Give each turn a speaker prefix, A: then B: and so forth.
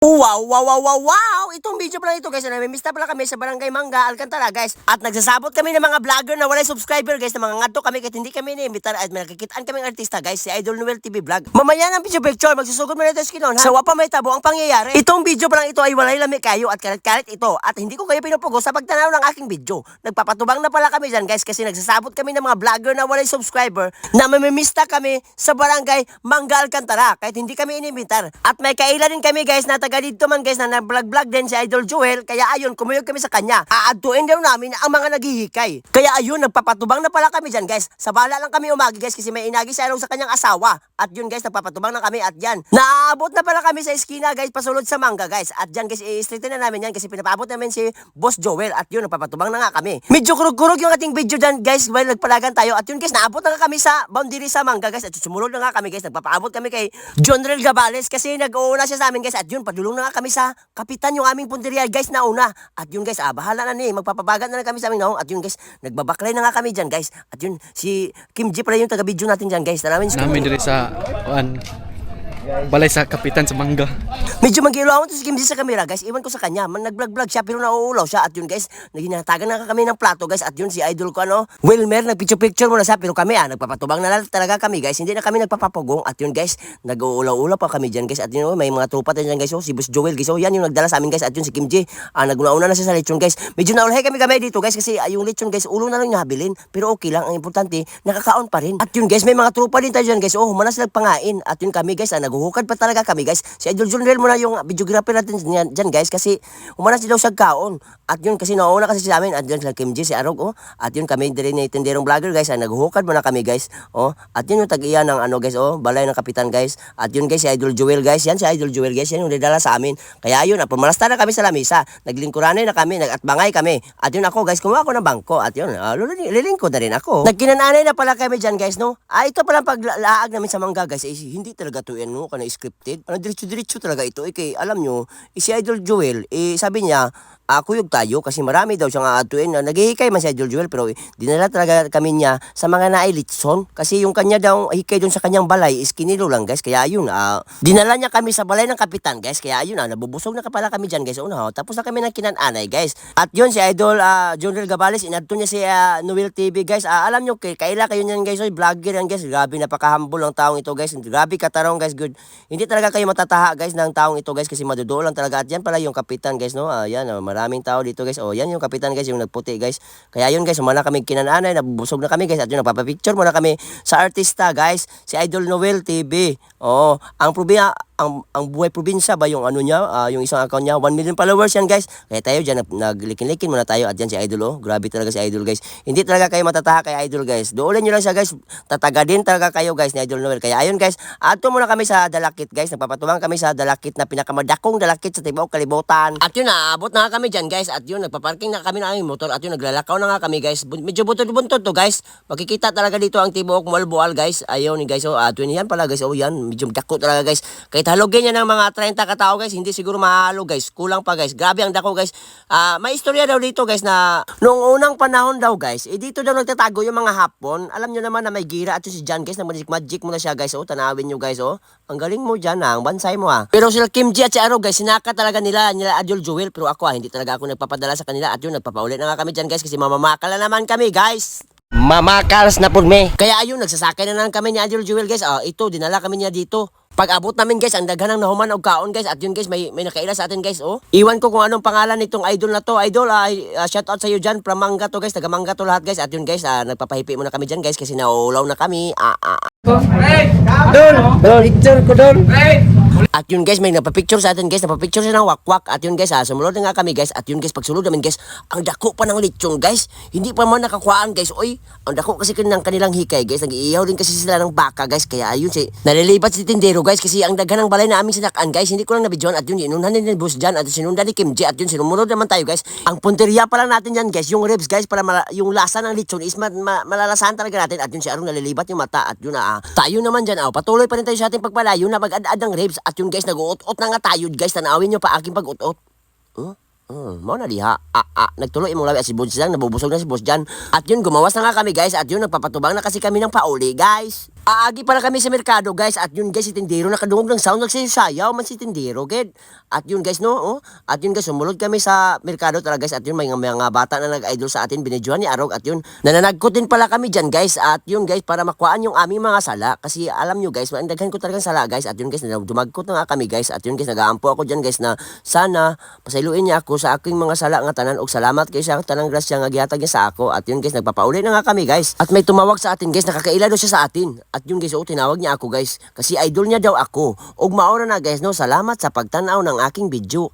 A: Wow, wow, wow, wow, wow! Itong video pala ito guys, namimista pala kami sa Barangay Mangga, Alcantara guys. At nagsasabot kami ng mga vlogger na walay subscriber guys, na mga ngadto kami kahit hindi kami inimbitar at may nakikitaan kaming artista guys, si Idol Noel TV Vlog. Mamaya ng picture, magsusugod mo na ito skinon ha. Sa wapa may tabo ang pangyayari. Itong video pala ito ay walay lami kayo at kalit-kalit ito. At hindi ko kayo pinupugo sa pagtanaw ng aking video. Nagpapatubang na pala kami dyan guys kasi nagsasabot kami ng mga vlogger na walay subscriber na mamimista kami sa Barangay Mangga, Alcantara kahit hindi kami inimbitar. At may kaila din kami guys na taga dito man guys na nag-vlog din si Idol Joel, kaya ayun kumuyog kami sa kanya. Aadtuin daw namin ang mga naghihikay. Kaya ayun nagpapatubang na pala kami dyan guys. Sa bala lang kami umagi guys kasi may inagi sa sa kanyang asawa. At yun guys nagpapatubang na kami at yan. Naabot na pala kami sa eskina guys pasulod sa Mangga guys. At dyan guys i-straighten na namin yan kasi pinapaabot namin si Boss Joel at yun nagpapatubang na nga kami. Medyo kurug-kurug yung ating video dyan guys while nagpalagan tayo at yun guys naabot na nga kami sa boundary sa Mangga guys at sumunod na nga kami guys. Nagpapaabot kami kay John Rel Gabales kasi nag-uuna siya sa amin guys at yun padulong na nga kami sa kapitan yung aming punteriya guys na una. At yun guys, bahala na ni, magpapabagat na lang kami sa aming naong. At yun guys, nagbabaklay na nga kami dyan guys. At yun, si Kim G pala yung taga-video natin dyan guys.
B: Namin diri sa balay sa kapitan sa Mangga.
A: Medyo mag-ilawan to si Kim G sa camera guys. Iwan ko sa kanya. Nag-vlog-vlog siya pero nauulaw siya. At yun guys, naginatagan na kami ng plato guys. At yun si idol ko Wilmer, nag-picture-picture muna siya. Pero kami nagpapatubang na lang talaga kami guys. Hindi na kami nagpapapugong. At yun guys, nag-uulaw-ulaw pa kami dyan guys. At yun may mga tropa tayo dyan guys. Si Boss Joel guys. Yan yung nagdala sa amin guys. At yun si Kim G. Naguna-una na siya sa lechon guys. Medyo naulahay kami dito guys. Kasi yung lechon guys, ulo na lang niya habilin. Pero okay lang. Ang importante, nakakaon pa rin. At yun guys, may mga tropa din tayo dyan guys. Humanas nagpangain. At yun kami guys, naguhukad pa talaga kami guys. Si Idol John Real muna yung videographer natin dyan guys kasi umanas daw sa kaon. At yun kasi nauna kasi sa amin at yun sila Kim G, si Arog at yun kami din na itinderong vlogger guys. Naguhukad muna kami guys. At yun yung tag-iya ng guys balay ng kapitan guys. At yun guys si Idol Joel guys. Yan si Idol Joel guys. Yan yung dadala sa amin. Kaya yun pumalasta na kami sa lamisa. Naglingkuranay na kami, nagatbangay kami. At yun ako guys, kumuha ako ng bangko. At yun, lilingkod na rin ako. Nagkinananay na pala kami dyan guys ito pala paglaag namin sa Mangga guys. Hindi talaga to yan kana scripted. Diretso talaga ito. Kay alam nyo, si Idol Joel, sabi niya, kuyog tayo kasi marami daw siyang aatuin. Naghihikay man si Idol Joel pero dinala talaga kami niya sa mga nailitson. Kasi yung kanya daw hikay doon sa kanyang balay is kinilo lang guys. Kaya ayun, dinala niya kami sa balay ng kapitan guys. Kaya ayun, nabubusog na pala kami dyan guys. Tapos na kami ng kinananay guys. At yun si Idol John Rel Gabales, inadto niya si Noel TV guys. Alam nyo, kaila kayo niyan guys. Vlogger yan guys. Grabe, napaka-humble ang taong ito guys. Grabe katarong guys. Good. Hindi talaga kayo matataha guys ng taong ito guys kasi maduduo lang talaga. At yan pala yung kapitan guys yan maraming tao dito guys. Yan yung kapitan guys, yung nagputi guys. Kaya yun guys, umana kami kinananay, nabubusog na kami guys. At yun, nagpapapicture muna kami sa artista guys, si Idol Noel TV. Ang probinsya, ang buhay probinsya ba yung niya, yung isang account niya, 1 million followers yan guys. Kaya tayo dyan, naglikin-likin muna tayo. At yan si Idol grabe talaga si Idol guys. Hindi talaga kayo matataha kay Idol guys. Doolin nyo lang siya guys, tataga din talaga kayo guys ni Idol Noel. Kaya ayun guys, ato muna kami sa Dalakit guys. Nagpapatumang kami sa Dalakit na pinakamadakong Dalakit sa Tibaog Kalibutan. At yun, naabot na kami dyan guys. At yun, nagpaparking na kami ng aming motor. At yun, naglalakaw na nga kami guys. Medyo buntod-buntod to guys. Makikita talaga dito ang Tibaog Malbual guys. Ayun guys. At yun yan pala guys. Yan, medyo dako talaga guys. Kahit halogin yan ng mga 30 katao guys, hindi siguro mahalo guys. Kulang pa guys. Grabe ang dako guys. May istorya daw dito guys na noong unang panahon daw guys, dito daw nagtatago yung mga Hapon. Alam nyo naman na may gira at si John guys na magic mo na siya guys. Tanawin nyo guys. Ang galing mo dyan ang bansay mo Pero sila Kim G at si Arog guys, sinaka talaga nila Idol Joel. Pero ako hindi talaga ako nagpapadala sa kanila. At yun, nagpapaulit na nga kami dyan guys kasi mamamakal na naman kami guys. Mamakals na po me. Kaya ayun, nagsasakay na lang kami ni Idol Joel guys. Ito, dinala kami niya dito. Pag abot namin guys, ang daghan ng nahuman og kaon guys. At yun guys, may nakaila sa atin guys. Iwan ko kung anong pangalan nitong idol na to. Idol, shout out sa iyo dyan from Mangga to guys. Taga Mangga to lahat guys. At yun guys, nagpapahipi muna kami dyan guys kasi nauulaw na kami. Picture ko doon. At yun guys, may napapicture sa atin guys. Napapicture siya ng wakwak. At yun guys, sumunod na nga kami guys. At yun guys, pagsunod namin guys, ang dako pa ng lechon guys. Hindi pa man nakakuhaan guys. Ang dako kasi ng kanilang hikay guys. Nag-iihaw din kasi sila ng baka guys. Kaya ayun, nalilipat si tindero guys. Kasi ang daghan ng balay na aming sinakaan guys. Hindi ko lang nabidyoan. At yun, inunhan din ni Boss Jan. At sinundan ni Kim J. At yun, sinumunod naman tayo guys. Ang punteriya pa lang natin yan guys. Yung ribs guys, para yung lasa ng lechon is malalasahan talaga natin. At yun, si Arong nalilipat yung mata. At yun tayo naman dyan. Patuloy pa rin tayo sa ating pagpalayo na mag-ad-ad ng ribs. At yun guys, nag-uot-ot na nga tayo guys. Tanawin nyo pa aking pag-uot-ot. Mo na diha. Nagtuloy imong labi si Boss Jan, nabubusog na si Boss Jan. At yun, gumawas na nga kami guys. At yun, nagpapatubang na kasi kami ng pauli guys. Aagi pala kami sa merkado guys at yun guys si Tindero nakadungog ng sound nagsayaw man si Tindero gid. At yun guys no oh. At yun guys sumulod kami sa merkado talaga guys at yun may mga bata na nag-idol sa atin binidyohan ni Arog at yun nananagkot din pala kami diyan guys at yun guys para makuhaan yung aming mga sala kasi alam nyo guys daghan ko talagang sala guys at yun guys dumagkot na nga kami guys at yun guys nagaampo ako diyan guys na sana pasayloin niya ako sa aking mga sala nga tanan og salamat kay sa tanang grasya nga gihatag niya sa ako at yun guys nagpapauli na nga kami guys at may tumawag sa atin guys nakakaila daw siya sa atin at yun guys tinawag niya ako guys kasi idol niya daw ako og maura na guys no salamat sa pagtanaw ng aking video